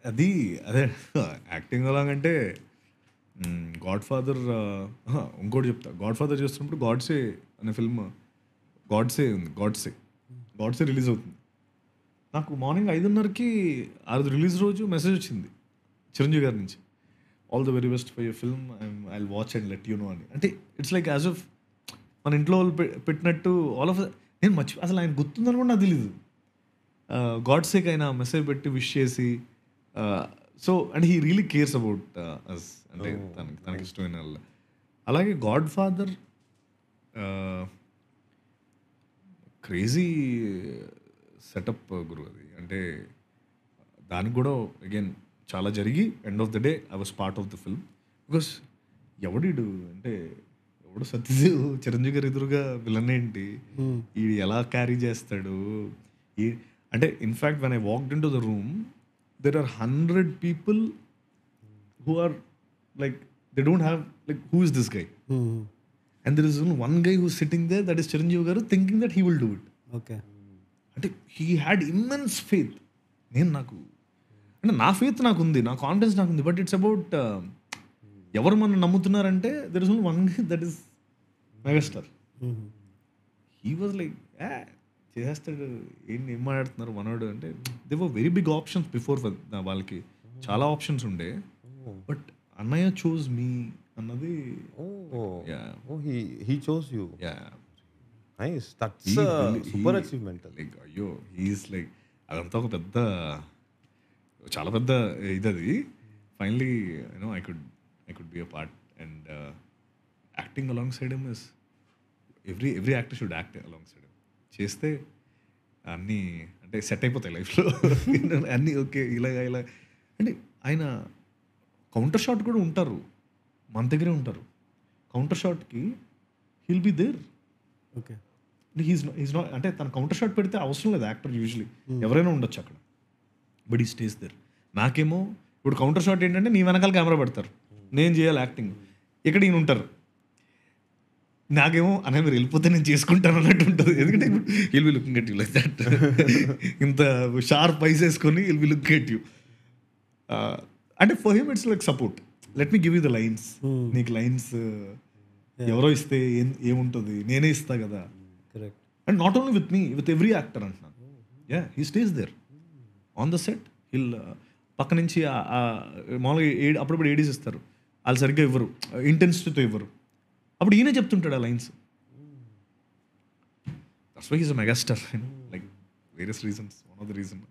అది అదే యాక్టింగ్ ఎలాగంటే గాడ్ ఫాదర్ ఇంకోటి చెప్తా. గాడ్ ఫాదర్ చేస్తున్నప్పుడు గాడ్సే అనే ఫిల్మ్ గాడ్సే ఉంది. గాడ్సే రిలీజ్ అవుతుంది. నాకు మార్నింగ్ 5:30కి ఆ రోజు రిలీజ్ రోజు మెసేజ్ వచ్చింది చిరంజీవి గారి నుంచి. All the very best for your film I will watch and let you know అని. అంటే ఇట్స్ లైక్ యాజ్ ఆఫ్ మన ఇంట్లో వాళ్ళు పెట్టినట్టు ఆల్ ఆఫ్ నేను అసలు ఆయన గుర్తుందని కూడా నాకు తెలీదు. గాడ్సేక్ ఆయన మెసేజ్ పెట్టి విష్ చేసి so and he really cares about us అంటే తనకి ఇష్టమైన వాళ్ళు. అలాగే గాడ్ ఫాదర్ క్రేజీ సెటప్ గురు అది. అంటే దానికి కూడా అగైన్ చాలా జరిగి end of the day I was part of the film. Because ఎవడు అంటే ఎవడు సత్యదేవ్ చిరంజీవి గారు ఎదురుగా విలన్ ఏంటి, ఈ ఎలా క్యారీ చేస్తాడు ఈ అంటే in fact when I walked into the room there are 100 people who are like they don't have like who is this guy and there is one guy who sitting there that is Chiranjeevi garu thinking that he will do it. Okay, అంటే he had immense faith. నాకు అంటే నా faith నాకు ఉంది, నా confidence నాకు ఉంది. But it's about ఎవరు మనం నమ్ముతున్నారంటే there is only one that is megastar. He was like చేసేస్తాడు, ఏం మాట్లాడుతున్నారు మనోడు అంటే. They were very big options before వాళ్ళకి, చాలా ఆప్షన్స్ ఉండే. బట్ అన్నయ్య చూస్ మీ అన్నది. he chose you. Yeah. Nice. That's a super achievement. Like అయ్యో హీఈస్ లైక్ అదంతా ఒక పెద్ద చాలా పెద్ద ఇది. Finally you know I could be a part and acting along side him is every actor should act along side him. చేస్తే అన్నీ అంటే సెట్ అయిపోతాయి లైఫ్లో అన్నీ ఓకే. ఇలా అంటే ఆయన కౌంటర్ షాట్ కూడా ఉంటారు, మన దగ్గరే ఉంటారు. కౌంటర్ షాట్కి he'll be there. Okay, he's not అంటే తన కౌంటర్ షాట్ పెడితే అవసరం లేదు యాక్టర్, యూజువలీ ఎవరైనా ఉండొచ్చు అక్కడ, బట్ ఈ స్టేజ్ దేర్. నాకేమో ఇప్పుడు కౌంటర్ షాట్ ఏంటంటే నీ వెనకాల కెమెరా పెడతారు, నేను చేయాలి యాక్టింగ్, ఇక్కడ ఈయన ఉంటారు. నాకేమో అనే మీరు వెళ్ళిపోతే నేను చేసుకుంటాను అన్నట్టు ఉంటుంది. ఎందుకంటే will be looking at you like that, ఇంత షార్ప్ ఐస్ వేసుకొని will be looking at you. అంటే for him it's like support, let me give you the lines. నీకు లైన్స్ ఎవరో ఇస్తే ఏముంటుంది, నేనే ఇస్తా కదా. Correct. And not only with me, with every actor అంటున్నాను. Yeah, he stays there on the set. హిల్ పక్క నుంచి మామూలుగా అప్పుడప్పుడు ఏడీస్ ఇస్తారు, వాళ్ళు సరిగ్గా ఇవ్వరు, ఇంటెన్సిటీతో ఇవ్వరు, అప్పుడు ఈయనే చెప్తుంటాడు ఆ lines. That's why he's a megastar, like various reasons. One of the reason